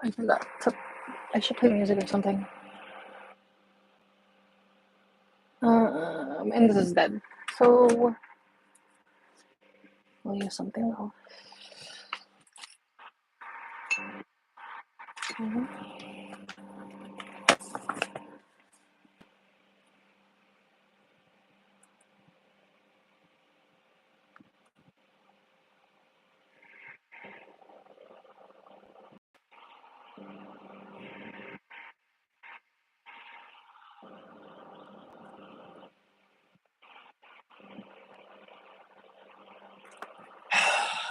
I forgot to. I should play music or something. And this is dead. So we'll use something else.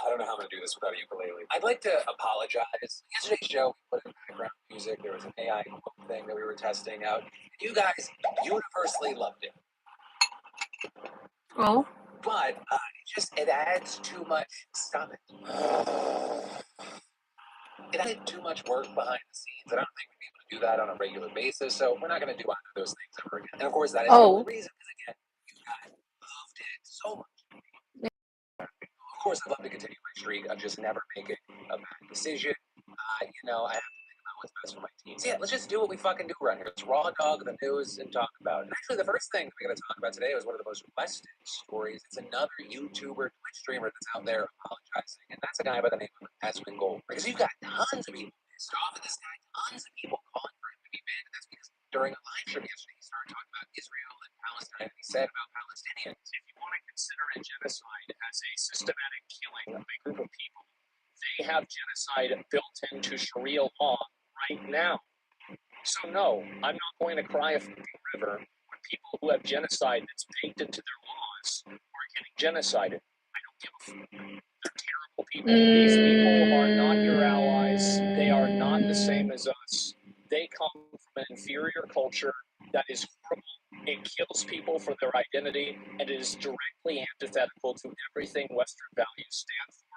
I don't know how I'm going to do this without a ukulele. I'd like to apologize. Yesterday's show, we put in background music. There was an AI thing that we were testing out. You guys universally loved it. Oh. But it adds too much. Stop it. It added too much work behind the scenes. I don't think we'd be able to do that on a regular basis, so we're not going to do either of those things ever again. And of course, that is the only reason, because again, you guys loved it so much. Of course, I'd love to continue my streak of just never making a bad decision. I have to think about what's best for my team. So yeah, let's just do what we fucking do around here. Let's raw dog the news and talk about it. And actually, the first thing we're going to talk about today was one of the most requested stories. It's another YouTuber, Twitch streamer that's out there apologizing. And that's a guy by the name of Aspen Gold. Because you've got tons of people pissed off at this guy, tons of people calling for him to be banned. And that's because during a live stream yesterday, he started talking about Israel and Palestine, and he said about Palestinians, if you want to consider a genocide as a systematic killing of a group of people, they have genocide built into Sharia law right now. So no, I'm not going to cry a fucking river when people who have genocide that's baked into their laws are getting genocided. I don't give a fuck. They're terrible people. These people are not your allies. They are not the same as us. They come from an inferior culture that is horrible. It kills people for their identity, and it is directly antithetical to everything Western values stand for.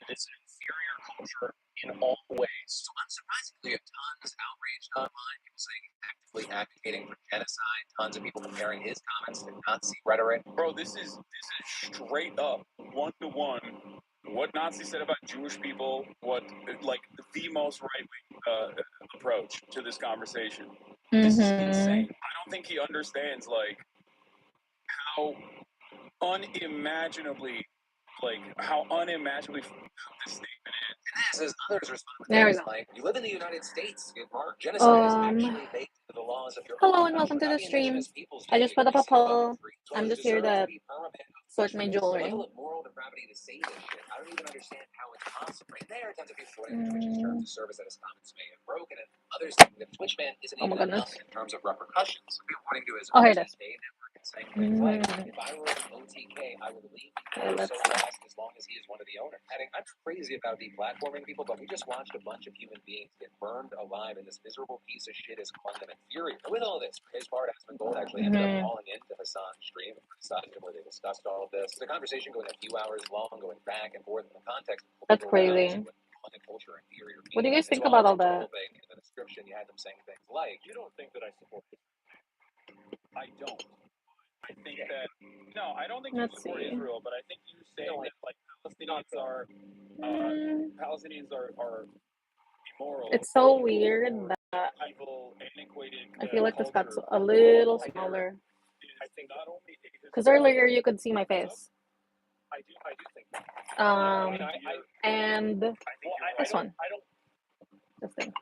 It is an inferior culture in all ways. So unsurprisingly, you have tons outraged online, people saying he's actively advocating for genocide, tons of people comparing his comments to Nazi rhetoric. Bro, this is straight up one-to-one what Nazis said about Jewish people, what the most right-wing approach to this conversation. This is insane. I don't think he understands how unimaginably this statement is. And this is others respond with things like, you live in the United States, Mark. Genocide is actually baked into the laws of your Hello and welcome to the stream. I just put up a poll. I'm just here to sort my jewelry. Level of moral depravity to say this shit. I don't even understand how it's possible. Right there, tons of people joining Twitch's terms of service that his comments may have broken, and others think that Twitch ban isn't even enough in terms of repercussions. According to his OTK network and saying things like, if I were an OTK, I would leave so fast as long as he is one of the owners. Adding, I'm crazy about deplatforming people, but we just watched a bunch of human beings get burned alive, and this miserable piece of shit is calling them inferior. With all this, for his part, Aspen Gold actually ended up calling into Hassan's stream and criticized him where they discussed all of this. The conversation going a few hours long, going back and forth in the context. That's crazy. What do you guys think about all that? In the description, you had them saying things like, you don't think that I support it? I don't. I think that, no, I don't think you support Israel, but I think you say that, Palestinians are immoral. It's so weird that I feel like this got a little smaller. I think not only because earlier you could see my face. I do think that. And this one. This thing.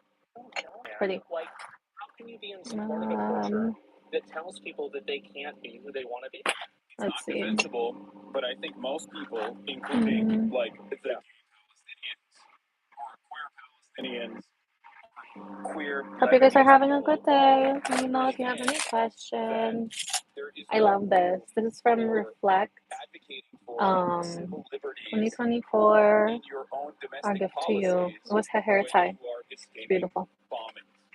Pretty. Like, how can you be in support of a culture that tells people that they can't be who they want to be? It's not defensible, but I think most people, including the Palestinians, queer. Hope you guys are having a good day. Let me know if you have any questions. I love this. This is from Reflect. 2024. Our gift to you. It was her hair tie. It's beautiful. But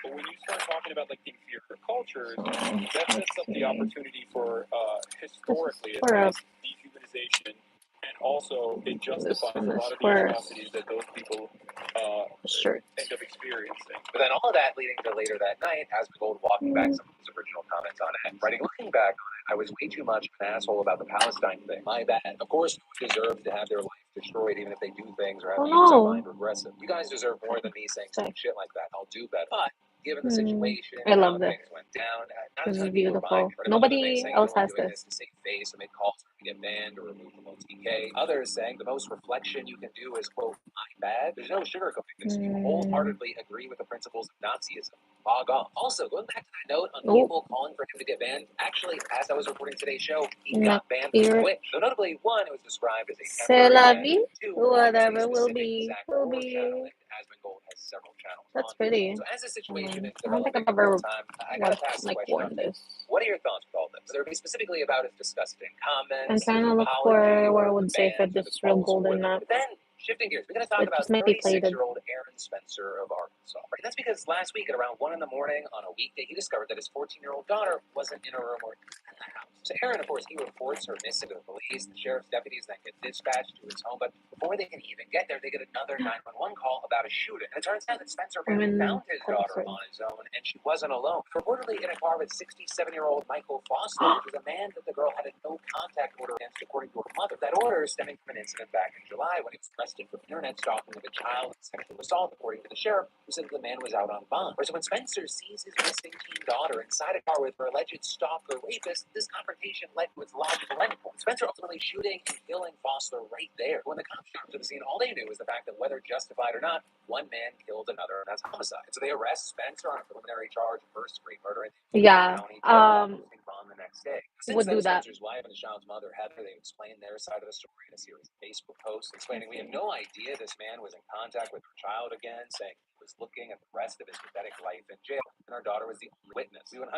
when you start talking about the inferior cultures, that sets up the opportunity for historically dehumanization, and also it justifies a lot of the atrocities that those people end up experiencing. But then all of that leading to later that night, Aspen Gold walking back some of his original comments on it, writing, looking back on it, I was way too much of an asshole about the Palestine thing. My bad. Of course, no one deserves to have their life destroyed, even if they do things or have views I find regressive. You guys deserve more than me saying some shit like that. I'll do better. But given the situation, I love this. things went down, This is beautiful. Nobody else has this. To save face and make calls to get banned or removed from OTK. Others saying the most reflection you can do is, quote, I'm bad. There's no sugarcoating this. You wholeheartedly agree with the principles of Nazism. Log off. Also, going back to that note on people calling for him to get banned, actually, as I was reporting today's show, he got banned from Twitch. So notably, one, it was described as a temporary ban. Two, whatever will be. Asmongold has several channels. That's pretty. So as the situation is I don't think I've ever worn this. What are your thoughts with all this? There be specifically about his disgusting comments. I'm trying to look for where I would say if this is real gold or not. Then, shifting gears, we're going to talk about 36-year-old Aaron Spencer of Arkansas. Right? That's because last week at around 1 in the morning on a weekday, he discovered that his 14-year-old daughter wasn't in a room or in the house. So Aaron, of course, he reports her missing to the police. The sheriff's deputies then get dispatched to his home, but before they can even get there, they get another 911 call about a shooting. And it turns out that Spencer found his daughter on his own, and she wasn't alone. Reportedly in a car with 67-year-old Michael Foster, which is a man that the girl had a no contact order against, according to her mother. That order is stemming from an incident back in July when he was arrested for internet stalking of a child and sexual assault, according to the sheriff, who said the man was out on bond. So when Spencer sees his missing teen daughter inside a car with her alleged stalker rapist, this confrontation led to its logical endpoint. Spencer ultimately shooting and killing Foster right there. When the cops showed up to the scene, all they knew was the fact that whether justified or not, one man killed another, and that's homicide. So they arrest Spencer on a preliminary charge of first-degree murder. The next day. Since then, Spencer's wife and the child's mother, Heather, they explained their side of the story in a series of Facebook posts explaining we have no idea this man was in contact with her child again, saying he was looking at the rest of his pathetic life in jail, and our daughter was the only witness. We 100%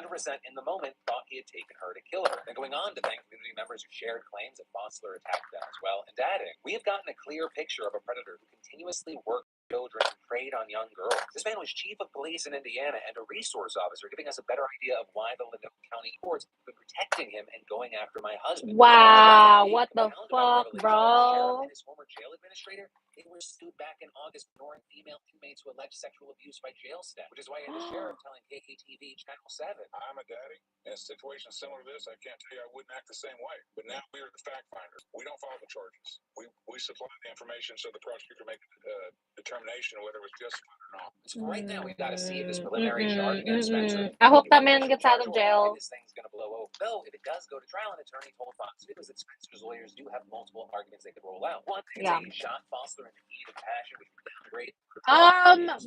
in the moment thought he had taken her to kill her. And going on to thank community members who shared claims that Foster attacked them as well, and adding, we have gotten a clear picture of a predator who continuously worked children and preyed on young girls. This man was chief of police in Indiana and a resource officer, giving us a better idea of why the Ladue County courts have been protecting him and going after my husband. Wow, what the fuck, bro? And his former jail administrator, they were sued back in August, ignoring female inmates who alleged sexual abuse by jail staff, which is why the sheriff telling KKTV Channel 7. I'm a daddy. In a situation similar to this, I can't tell you I wouldn't act the same way. But now we are the fact finders. We don't file the charges. We supply the information so the prosecutor make a determination whether it was justified or not. So right now, we've got to see if this preliminary charge against Spencer. I hope that man gets out of jail. This thing's going to blow over. Though, if it does go to trial, an attorney told Fox News that Spencer's lawyers do have multiple arguments they could roll out. One, they say he shot Foster in the heat of passion, which would downgrade.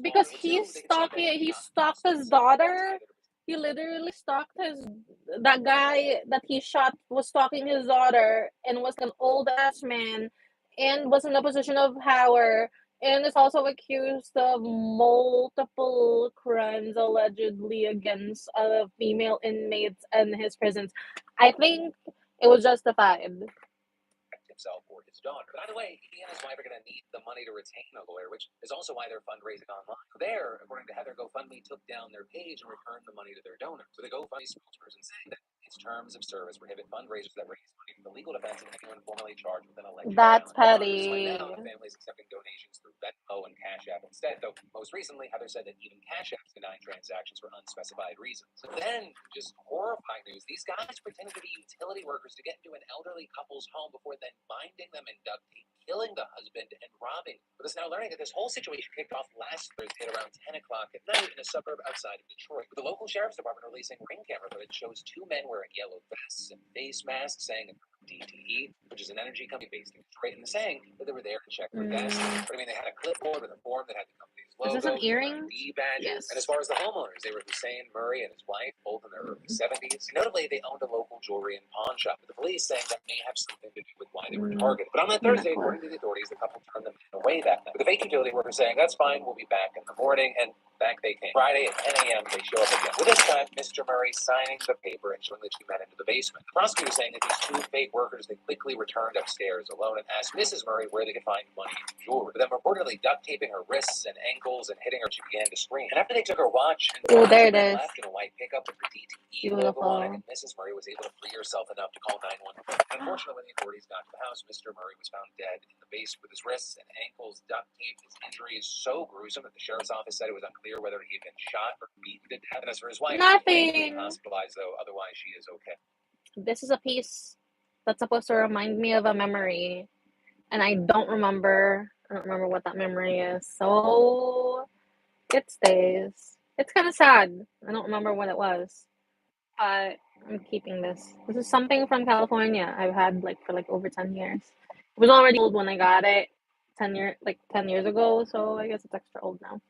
Because he stalked his daughter. He literally stalked that guy that he shot was stalking his daughter and was an old ass man and was in a position of power and is also accused of multiple crimes allegedly against female inmates in his prisons. I think it was justified. Himself or his daughter. By the way, he and his wife are going to need the money to retain a lawyer, which is also why they're fundraising online. There, according to Heather, GoFundMe took down their page and returned the money to their donor. So the GoFundMe spokesperson saying that its terms of service prohibit fundraisers that raise money for the legal defense of anyone formally charged with an alleged That's petty. petty. So now the family is accepting donations through Venmo and Cash App instead, though most recently Heather said that even Cash App's denying transactions for unspecified reasons. So then, just horrifying news, these guys pretended to be utility workers to get into an elderly couple's home before then binding them in duct tape, killing the husband, and robbing. With us now learning that this whole situation kicked off last Thursday at around 10 o'clock at night in a suburb outside of Detroit, with the local sheriff's department releasing ring camera footage shows two men wearing yellow vests and face masks saying DTE, which is an energy company based in Detroit, and saying that they were there to check for gas. But I mean, they had a clipboard with a form that had the company's logo, Is this an earring? badges. Yes. And as far as the homeowners, they were Shayne Murray and his wife, both in their early 70s. Notably, they owned a local jewelry and pawn shop, with the police saying that may have something to do with why they were targeted. But on that Thursday, according to the authorities, the couple turned them away that night. With the fake utility worker saying, that's fine, we'll be back in the morning, and back they came. Friday at 10 a.m., they show up again. With this time, Mr. Murray signing the paper and showing the two men into the basement. The prosecutor saying that these two fake workers, they quickly returned upstairs alone and asked Mrs. Murray where they could find money and jewelry. With them reportedly duct taping her wrists and ankles and hitting her, she began to scream. And after they took her watch and there it is. left in a white pickup with the DTE logo on it, and Mrs. Murray was able to free herself enough to call 911. Unfortunately, when the authorities got to the house, Mr. Murray was found dead in the basement with his wrists and ankles duct taped. His injury is so gruesome that the sheriff's office said it was unclear whether he had been shot or beaten to death. And as for his wife, nothing. Hospitalized though, otherwise she is okay. This is a piece that's supposed to remind me of a memory, and I don't remember what that memory is. So it stays. It's kind of sad. I don't remember what it was, but I'm keeping this. This is something from California. I've had for over 10 years. It was already old when I got it 10 years ago, so I guess it's extra old now.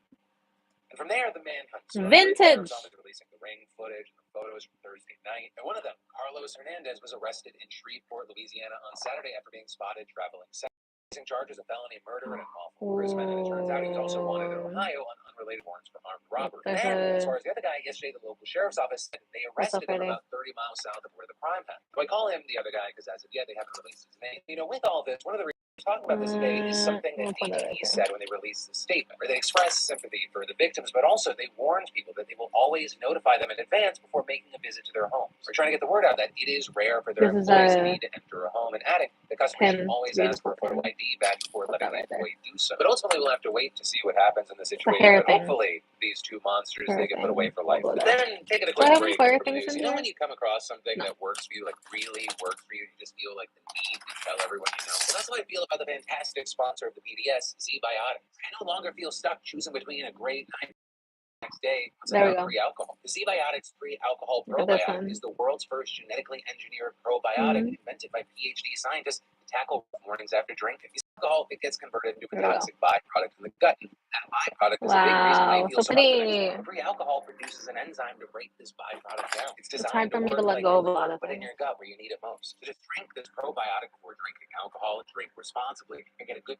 And from there, the manhunt started. Vintage. Releasing the ring footage and the photos from Thursday night. And one of them, Carlos Hernandez, was arrested in Shreveport, Louisiana on Saturday after being spotted traveling south. Facing charges of felony murder and unlawful imprisonment. And it turns out he was also wanted in Ohio on unrelated warrants for armed robbery. And then, as far as the other guy, yesterday the local sheriff's office said they arrested him about 30 miles south of where the crime happened. So I call him the other guy because as of yet they haven't released his name. You know, with all this, one of the reasons we're talking about this today is something that ATE said when they released the statement, where they expressed sympathy for the victims, but also they warned people that they will always notify them in advance before making a visit to their homes. We're trying to get the word out that it is rare for their employees to need to enter a home, and adding the customer should always ask for a photo ID badge before letting the employee do so. But ultimately, we'll have to wait to see what happens in the situation. But hopefully, these two monsters they get put away for life. But then, taking a quick break from the news, you know when you come across something that works for you, like really works for you, you just feel like the need to tell everyone you know. Well, that's how I feel about the fantastic sponsor of the PDS, Z-Biotics. I no longer feel stuck choosing between a great next day free alcohol. The Z-Biotics free alcohol probiotic is the world's first genetically engineered probiotic invented by PhD scientists to tackle mornings after drinking. Alcohol, it gets converted into a toxic byproduct in the gut. And that byproduct is a big reason why you feel so good. Free alcohol produces an enzyme to break this byproduct down. It's designed to work like in your gut where you need it most. So just drink this probiotic before drinking alcohol. Drink responsibly and get a good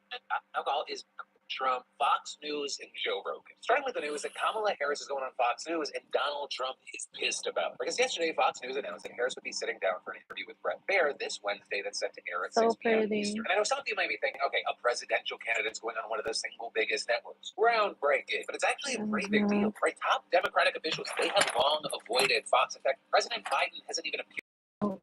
alcohol is Trump, Fox News, and Joe Rogan. Starting with the news that Kamala Harris is going on Fox News and Donald Trump is pissed about it. Because yesterday, Fox News announced that Harris would be sitting down for an interview with Bret Baier this Wednesday that's set to air at 6 p.m. Eastern. And I know some of you might be thinking, okay, a presidential candidate's going on one of the single biggest networks. Groundbreaking. But it's actually a pretty big deal. Right? Top Democratic officials, they have long avoided Fox. In fact, President Biden hasn't even appeared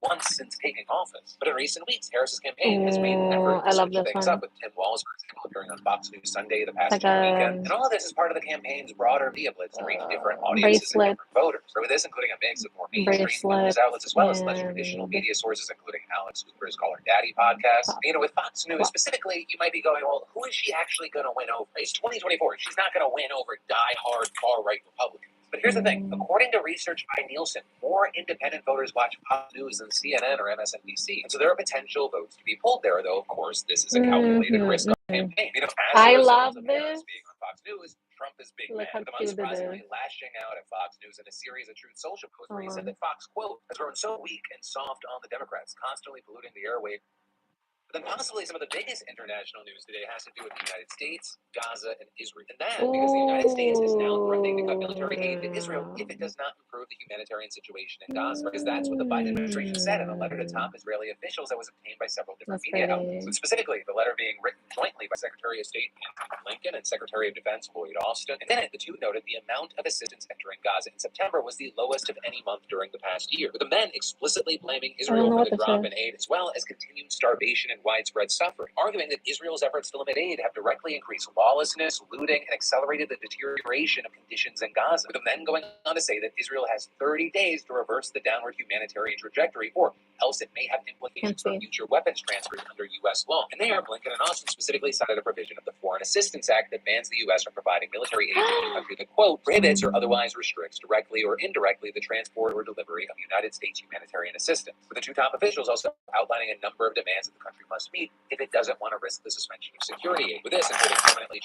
once since taking office. But in recent weeks, Harris's campaign has made an effort to switch things up, with Tim Walz, for example, appearing on Fox News Sunday the past weekend. And all of this is part of the campaign's broader media blitz to reach different audiences and different voters. So with this, including a mix of more mainstream news outlets as well as less traditional media sources, including Alex Cooper's Call Her Daddy podcast. You know, with Fox News specifically, you might be going, well, who is she actually going to win over? It's 2024. She's not going to win over die-hard far-right Republicans. But here's the thing. According to research by Nielsen, more independent voters watch Fox News than CNN or MSNBC. And so there are potential votes to be pulled there, though, of course, this is a calculated risk on the campaign. You know, as a result of Harris being on Fox News, Trump is big man. But unsurprisingly, lashing out at Fox News in a series of Truth Social posts where he said that Fox, quote, has grown so weak and soft on the Democrats, constantly polluting the airwaves. But then possibly some of the biggest international news today has to do with the United States, Gaza, and Israel. And that because the United States is now threatening to cut military aid to Israel if it does not improve the humanitarian situation in Gaza. Because that's what the Biden administration said in a letter to top Israeli officials that was obtained by several different media outlets. And specifically, the letter being written jointly by Secretary of State Antony Blinken and Secretary of Defense Lloyd Austin. And then the two noted the amount of assistance entering Gaza in September was the lowest of any month during the past year, with the men explicitly blaming Israel for the drop in aid, as well as continued starvation and widespread suffering, arguing that Israel's efforts to limit aid have directly increased lawlessness, looting, and accelerated the deterioration of conditions in Gaza, with the men going on to say that Israel has 30 days to reverse the downward humanitarian trajectory, or else it may have implications for future weapons transfers under U.S. law. And there, Blinken and Austin specifically cited a provision of the Foreign Assistance Act that bans the U.S. from providing military aid to any country that, quote, prohibits or otherwise restricts directly or indirectly the transport or delivery of United States humanitarian assistance. With the two top officials also outlining a number of demands that the country must meet if it doesn't want to risk the suspension of security aid. With this, including permanently